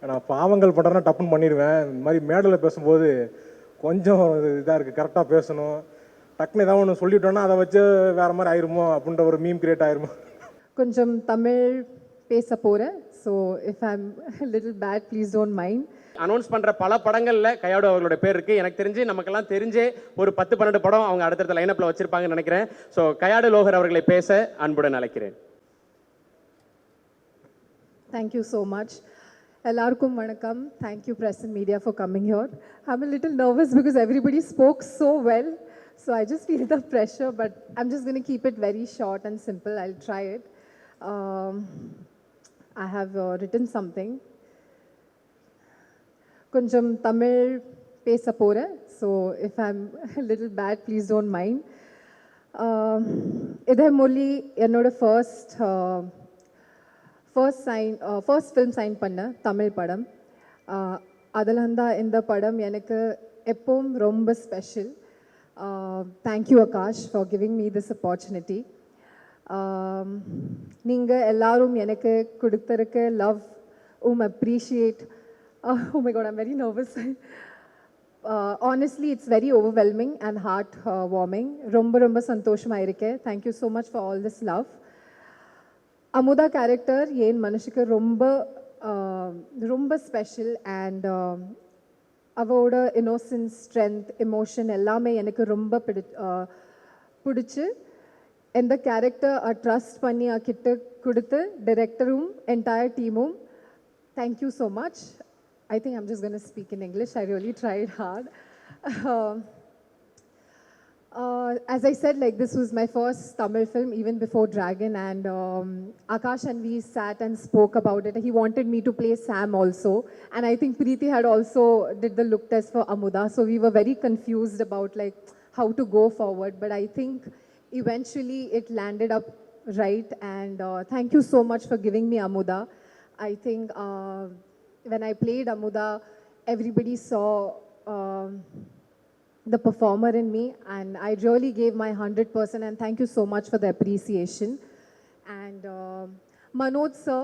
நான் பாவங்கள் பண்ணுறேன்னா டப்புன்னு பண்ணிடுவேன். இந்த மாதிரி மேடையில் பேசும்போது கொஞ்சம் இதாக இருக்குது, கரெக்டாக பேசணும். டக்குன்னு ஏதாவது ஒன்று சொல்லிட்டோன்னா அதை வச்சு வேறு மாதிரி ஆயிருமோ அப்படின்ற ஒரு மீம் கிரியேட் ஆயிருமோ. கொஞ்சம் தமிழ் பேச போகிறேன். So if I'm little bad please don't mind. Announce பண்ணுற பல படங்களில் கையாடு அவர்களோட பேர் இருக்குது. எனக்கு தெரிஞ்சு நமக்கெல்லாம் தெரிஞ்சே ஒரு 10-12 படம் அவங்க அடுத்தடுத்த லைனப்பில் வச்சுருப்பாங்கன்னு நினைக்கிறேன். ஸோ கையாடு லோகர் அவர்களை பேச அன்புடன் அழைக்கிறேன். Thank you so much. எல்லாருக்கும் வணக்கம். Thank you press and media for coming here. I'm a little nervous because everybody spoke so well. So I just feel the pressure, but I'm just going to keep it very short and simple. I'll try it. I have written something. கொஞ்சம் தமிழ் பேச போகிறேன். So if I'm little bad please don't mind. இதே மொழி என்னோட first film sign பண்ண தமிழ் படம். அதில் தான் இந்த படம் எனக்கு எப்பவும் ரொம்ப special. Thank you Akash for giving me this opportunity. நீங்கள் எல்லாரும் எனக்கு கொடுத்துருக்க love appreciate. Oh my God, I'm very nervous. Honestly, it's very overwhelming and heart-warming. ரொம்ப சந்தோஷமாக இருக்கேன். Thank you so much for all this love. Amudha character என் மனுஷுக்கு ரொம்ப ஸ்பெஷல். அண்ட் அவளோட இன்னோசன்ஸ், ஸ்ட்ரென்த், எமோஷன் எல்லாமே எனக்கு ரொம்ப பிடிச்சி எந்த கேரக்டர் ட்ரஸ்ட் பண்ணி கிட்ட கொடுத்து டைரக்டரும் என்டையர் டீமும் thank you so much. I think I'm just going to speak in English. I really tried hard. As I said, like this was my first Tamil film, even before Dragon. And Akash and we sat and spoke about it. He wanted me to play Sam also. And I think Preeti had also did the look test for Amuda. So we were very confused about like how to go forward. But I think eventually it landed up right. And thank you so much for giving me Amuda. I think when I played Amuda, everybody saw the performer in me, and I really gave my 100%, and thank you so much for the appreciation. And Manoj sir,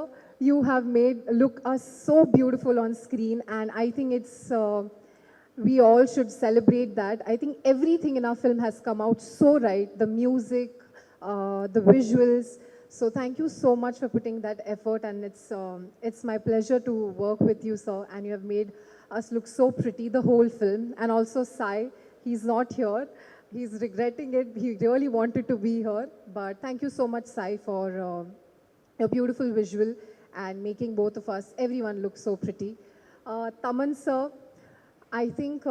you have made look us so beautiful on screen, and I think it's we all should celebrate that. I think everything in our film has come out so right, the music, the visuals. So thank you so much for putting that effort, and it's my pleasure to work with you, sir, and you have made us look so pretty the whole film. And also Sai, he's not here. He's regretting it. He really wanted to be here. But thank you so much, Sai, for your beautiful visual and making both of us, everyone look so pretty. Taman sir, I think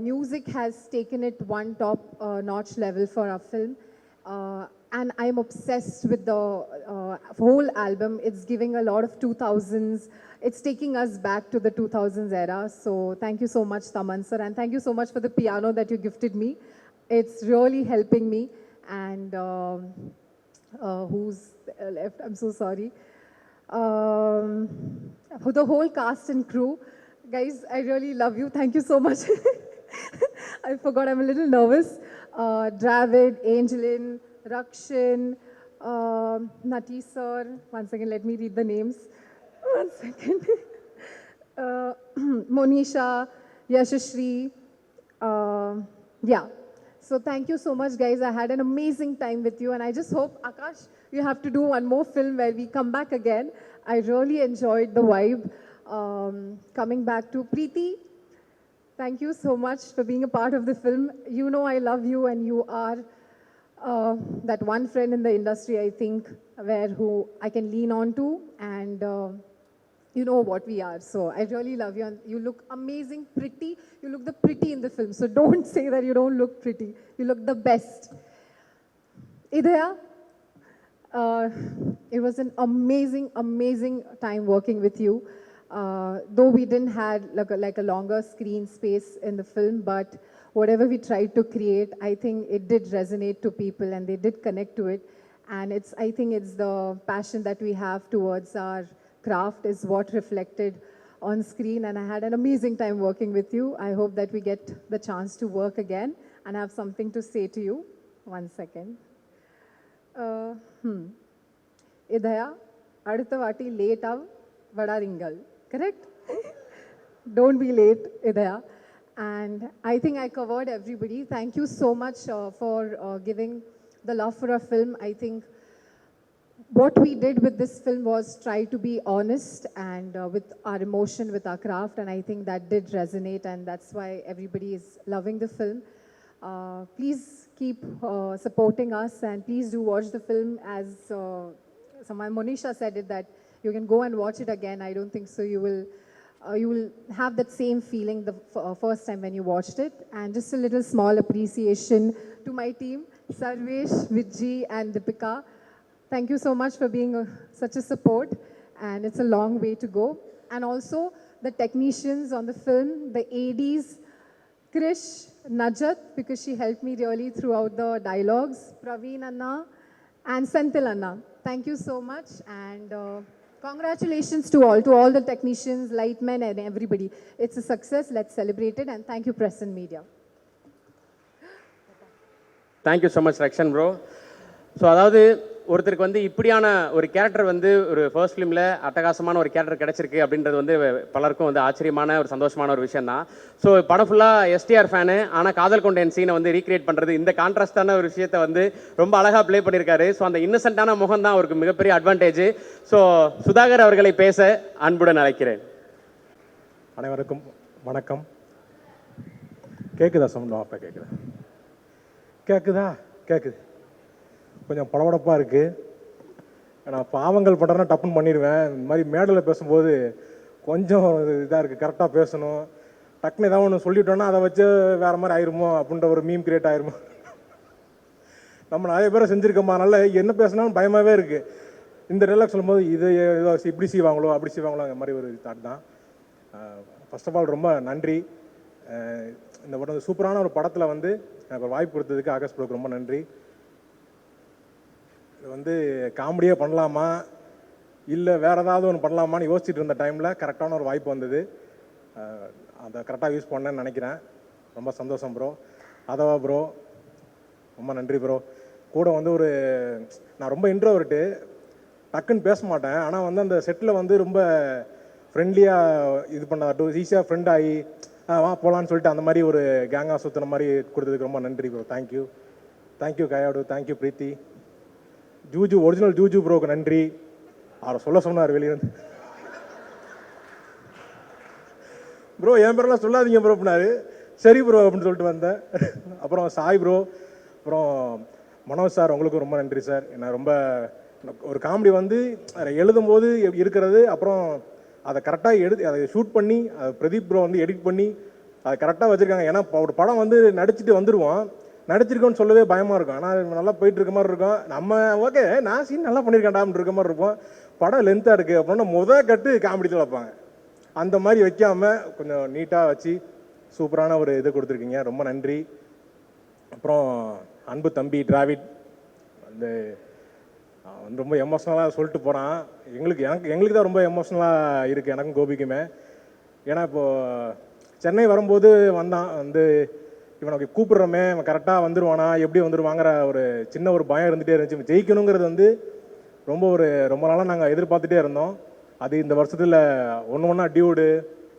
music has taken it one top notch level for our film. And I'm obsessed with the whole album. It's giving a lot of 2000s. It's taking us back to the 2000s era. So thank you so much, Taman sir. And thank you so much for the piano that you gifted me. It's really helping me. And who's left? I'm so sorry. For the whole cast and crew. Guys, I really love you. Thank you so much. I forgot, I'm a little nervous. Dravid, Angelin, Rakshin, Nati sir. One second, let me read the names. One second. Monisha, Yashashri. Yeah. So thank you so much, guys. I had an amazing time with you, and I just hope, Akash, you have to do one more film where we come back again. I really enjoyed the vibe. Coming back to Preeti, thank you so much for being a part of the film. You know I love you, and you are that one friend in the industry, I think, who I can lean on to, and you know what we are. So I really love you, and you look amazing, pretty. You look the pretty in the film, so don't say that you don't look pretty. You look the best. Idaya, it was an amazing time working with you. Though we didn't have like a longer screen space in the film, but whatever we tried to create, I think it did resonate to people and they did connect to it. And I think it's the passion that we have towards our craft is what reflected on screen. And I had an amazing time working with you. I hope that we get the chance to work again and have something to say to you. One second. Idaya, அடுத்த வாட்டி late ஆவ் வடாரிங்கள். Correct? Don't be late, Idaya. And I think I covered everybody. Thank you so much for giving the love for a film. I think what we did with this film was try to be honest and with our emotion, with our craft, and I think that did resonate, and that's why everybody is loving the film. Please keep supporting us, and please do watch the film. As someone, Monisha said it, that you can go and watch it again. I don't think so. You will have that same feeling the first time when you watched it. And just a little small appreciation to my team, Sarvesh, Vijay, and Deepika. Thank you so much for being such a support, and it's a long way to go. And also the technicians on the film, the ADs, Krish, Najat, because she helped me really throughout the dialogues, Praveen Anna, and Senthil Anna. Thank you so much, and congratulations to all the technicians, lightmen, and everybody. It's a success. Let's celebrate it, and thank you, press and media. Thank you so much Rakshan bro. So அதாவது ஒருத்தருக்கு வந்து இப்படியான ஒரு character வந்து ஒரு first ஃபிலிமில் அட்டகாசமான ஒரு கேரக்டர் கிடச்சிருக்கு அப்படின்றது வந்து பலருக்கும் வந்து ஆச்சரியமான ஒரு சந்தோஷமான ஒரு விஷயம் தான். ஸோ படம் ஃபுல்லாக எஸ்டிஆர் ஃபேனு, ஆனால் காதல் கொண்ட என் சீனை வந்து ரீக்ரியேட் பண்ணுறது, இந்த கான்ட்ராஸ்டான ஒரு விஷயத்தை வந்து ரொம்ப அழகாக ப்ளே பண்ணியிருக்காரு. ஸோ அந்த இன்னசென்ட்டான முகம் தான் அவருக்கு மிகப்பெரிய அட்வான்டேஜ். ஸோ சுதாகர் அவர்களை பேச அன்புடன் அழைக்கிறேன். அனைவருக்கும் வணக்கம். கேட்குதா சவுண்ட்? அப்போ கேட்குதா? கேட்குது. கொஞ்சம் படபடப்பாக இருக்குது. நான் பாவங்கள் பண்ணுறேன்னா டப்புன்னு பண்ணிடுவேன். இந்த மாதிரி மேடையில் பேசும்போது கொஞ்சம் இதாக இருக்குது, கரெக்டாக பேசணும். டக்குன்னு ஏதாவது ஒன்று சொல்லிட்டோன்னா அதை வச்சு வேறு மாதிரி ஆயிருமோ அப்படின்ற ஒரு மீம் கிரியேட் ஆயிருமோ. நம்ம நிறைய பேரை செஞ்சுருக்கோமா, அதனால் என்ன பேசினாலும் பயமாகவே இருக்குது. இந்த டைலாக் சொல்லும்போது இது ஏதோ இப்படி செய்வாங்களோ அப்படி செய்வாங்களோ அந்த மாதிரி ஒரு தாட் தான். ஃபர்ஸ்ட் ஆஃப் ஆல் ரொம்ப நன்றி. இந்த படம் சூப்பரான ஒரு படத்தில் வந்து எனக்கு ஒரு வாய்ப்பு கொடுத்ததுக்கு ஆகாஷ் ப்ரோக்கு ரொம்ப நன்றி. இது வந்து காமெடியாக பண்ணலாமா இல்லை வேறு ஏதாவது ஒன்று பண்ணலாமான்னு யோசிச்சுட்டு இருந்த டைமில் கரெக்டான ஒரு வாய்ப்பு வந்தது. அதை கரெக்டாக யூஸ் பண்ணேன்னு நினைக்கிறேன். ரொம்ப சந்தோஷம் ப்ரோ. அதவா ப்ரோ ரொம்ப நன்றி ப்ரோ. கூட வந்து நான் ரொம்ப இன்ட்ரோவர்ட்டு, டக்குன்னு பேச மாட்டேன். ஆனால் வந்து அந்த செட்டில் வந்து ரொம்ப ஃப்ரெண்ட்லியாக இது பண்ண ஈஸியாக ஃப்ரெண்ட் ஆகி வா போகலான்னு சொல்லிட்டு அந்த மாதிரி ஒரு கேங்காக சுற்றுன மாதிரி கொடுத்ததுக்கு ரொம்ப நன்றி ப்ரோ. தேங்க்யூ கயாடு, தேங்க்யூ பிரீத்தி. ஜூஜு ஒரிஜினல் ஜூஜு ப்ரோக்கு நன்றி. அவரை சொன்னார் வெளியே வந்து, ப்ரோ என் பேரெல்லாம் சொல்லாதீங்க ப்ரோ அப்படின்னாரு. சரி ப்ரோ அப்படின்னு சொல்லிட்டு வந்தேன். அப்புறம் சாய் ப்ரோ, அப்புறம் மனோஜ் சார், உங்களுக்கும் ரொம்ப நன்றி சார். என்ன ரொம்ப ஒரு காமெடி வந்து எழுதும்போது இருக்கிறது, அப்புறம் அதை கரெக்டாக அதை ஷூட் பண்ணி அதை பிரதீப் ப்ரோ வந்து எடிட் பண்ணி அதை கரெக்டாக வச்சுருக்காங்க. ஏன்னா ஒரு படம் வந்து நடிச்சுட்டு வந்துடுவோம், நடிச்சிருக்கோன்னு சொல்லவே பயமாக இருக்கும். ஆனால் நல்லா போயிட்டு இருக்க மாதிரி இருக்கும். நம்ம ஓகே நான் சீன் நல்லா பண்ணியிருக்கேன்டா அப்படின்னு இருக்க மாதிரி இருப்போம். படம் லென்த்தாக இருக்குது அப்படின்னா கட்டு காமெடியில் வைப்பாங்க. அந்த மாதிரி வைக்காமல் கொஞ்சம் நீட்டாக வச்சு சூப்பரான ஒரு இது கொடுத்துருக்கீங்க. ரொம்ப நன்றி. அப்புறம் அன்பு தம்பி டிராவிட் வந்து ரொம்ப எமோஷ்னலாக சொல்லிட்டு போகிறான். எங்களுக்கு தான் ரொம்ப எமோஷ்னலாக இருக்குது, எனக்கும் கோபிக்குமே. ஏன்னா இப்போது சென்னை வரும்போது வந்தான் வந்து இவனுக்கு கூப்பிட்றோமே இவன் கரெக்டாக வந்துடுவானா எப்படி வந்துடுவாங்கிற ஒரு சின்ன ஒரு பயம் இருந்துகிட்டே இருந்துச்சு. ஜெயிக்கணுங்கிறது வந்து ரொம்ப நாளாக நாங்கள் எதிர்பார்த்துட்டே இருந்தோம். அது இந்த வருஷத்தில் ஒன்றா டியூடு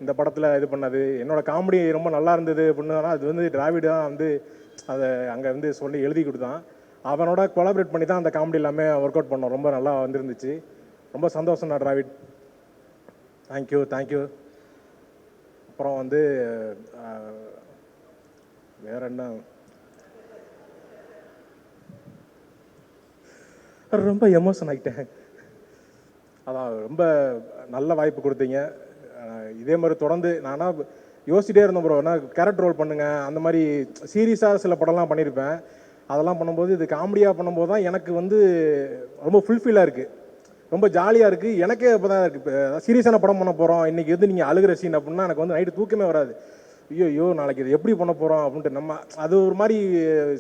இந்த படத்தில் இது பண்ணது. என்னோடய காமெடி ரொம்ப நல்லா இருந்தது அப்படின்னா அது வந்து டிராவிட் தான் வந்து அதை அங்கே வந்து சொல்லி எழுதி கொடுத்தான். அவனோட கொலாபரேட் பண்ணி தான் அந்த காமெடி எல்லாமே ஒர்க் அவுட் பண்ணோம். ரொம்ப நல்லா வந்துருந்துச்சு. ரொம்ப சந்தோஷம் தான் டிராவிட். தேங்க்யூ. அப்புறம் வந்து வேற என்ன, ரொம்ப எமோஷன் ஆகிட்டேன். அதான் ரொம்ப நல்ல வாய்ப்பு கொடுத்தீங்க. இதே மாதிரி தொடர்ந்து நானா யோசிச்சிட்டே இருந்தேன் ப்ரோ, நான் கேரக்டர் ரோல் பண்ணுங்க. அந்த மாதிரி சீரியஸாக சில படம்லாம் பண்ணியிருப்பேன். அதெல்லாம் பண்ணும்போது இது காமெடியாக பண்ணும்போது தான் எனக்கு வந்து ரொம்ப ஃபுல்ஃபில்லாக இருக்குது, ரொம்ப ஜாலியாக இருக்குது. எனக்கே இப்போ தான் இருக்குது. இப்போ சீரியஸான படம் பண்ண போகிறோம், இன்றைக்கி வந்து நீங்கள் அழுகிற சீன் அப்படின்னா எனக்கு வந்து நைட்டு தூக்கமே வராது. ஐயோ நாளைக்கு இது எப்படி பண்ண போகிறோம் அப்படின்ட்டு நம்ம அது ஒரு மாதிரி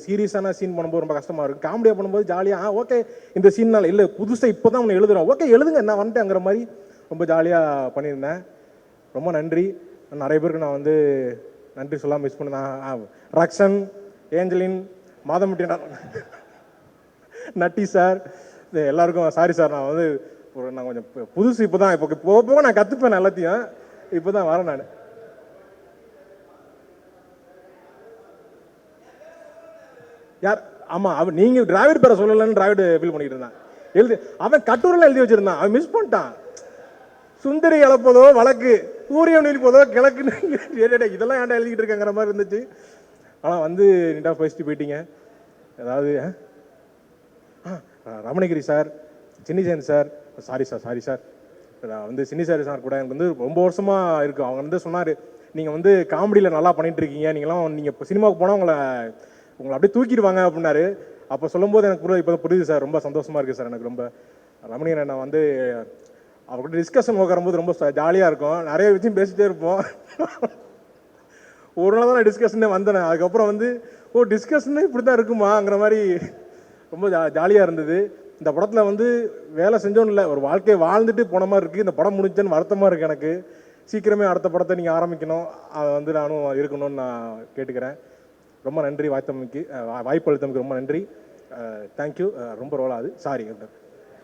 சீரியஸான சீன் பண்ணும்போது ரொம்ப கஷ்டமாக இருக்குது. காமெடியாக பண்ணும்போது ஜாலியாக ஓகே இந்த சீன்னால் இல்லை புதுசாக இப்போ தான் ஒன்று எழுதுகிறோம், ஓகே எழுதுங்க நான் வந்துட்டேங்கிற மாதிரி ரொம்ப ஜாலியாக பண்ணியிருந்தேன். ரொம்ப நன்றி. நிறைய பேருக்கு நான் வந்து நன்றி சொல்லாமல் மிஸ் பண்ணேன். ரக்ஷன், ஏஞ்சலின், மாதமுட்டி, நட்டி சார், எல்லாருக்கும் சாரி சார். நான் வந்து நான் கொஞ்சம் புதுசு இப்போ தான் போக நான் கற்றுப்பேன் எல்லாத்தையும். இப்போ தான் வரேன் நான். யார்? ஆமாம், அவன் நீங்கள் டிராவிட் பேரை சொல்லலைன்னு டிராவிட் ஃபீல் பண்ணிட்டு இருந்தான். அவன் கட்டுரையில் எழுதி வச்சிருந்தான், அவன் மிஸ் பண்ணிட்டான். சுந்தரி இழப்பதோ வழக்கு, சூரியன் இழிப்பதோ கிழக்குன்னு இதெல்லாம் ஏன்டா எழுதிக்கிட்டு இருக்கங்கிற மாதிரி இருந்துச்சு. ஆனால் வந்து நீட்டாக பேசிட்டு போயிட்டீங்க. அதாவது ரமணகிரி சார், சின்னிசேன் சார், சாரி சார், நான் வந்து சின்னிசாரி கூட எனக்கு வந்து ரொம்ப வருஷமாக இருக்குது. அவங்க வந்து சொன்னார், நீங்கள் வந்து காமெடியில் நல்லா பண்ணிட்டு இருக்கீங்க, நீங்கள் இப்போ சினிமாவுக்கு போனால் உங்களை அப்படியே தூக்கிடுவாங்க அப்படின்னாரு. அப்போ சொல்லும்போது எனக்கு இப்போ புரியுது சார், ரொம்ப சந்தோஷமாக இருக்குது சார். எனக்கு ரொம்ப ரமணியன் நான் வந்து அவர்கிட்ட டிஸ்கஷன் உட்காரும்போது ரொம்ப ஜாலியாக இருக்கும், நிறைய விஷயம் பேசிகிட்டே இருப்போம். ஒரு நாள் தான் நான் டிஸ்கஷனே வந்தேன். அதுக்கப்புறம் வந்து டிஸ்கஷனே இப்படி தான் இருக்குமாங்கிற மாதிரி ரொம்ப ஜாலியாக இருந்தது. இந்த படத்தில் வந்து வேலை செஞ்சோன்னு இல்லை, ஒரு வாழ்க்கையை வாழ்ந்துட்டு போன மாதிரி இருக்குது. இந்த படம் முடிஞ்சேன்னு வருத்தமாக இருக்குது எனக்கு. சீக்கிரமே அடுத்த படத்தை நீங்கள் ஆரம்பிக்கணும், அதை வந்து நானும் இருக்கணும்னு நான் கேட்டுக்கிறேன். ரொம்ப நன்றி வாய்ப்பு அளித்தமைக்கு ரொம்ப நன்றி. தேங்க்யூ. ரொம்ப ரோலாது, சாரி.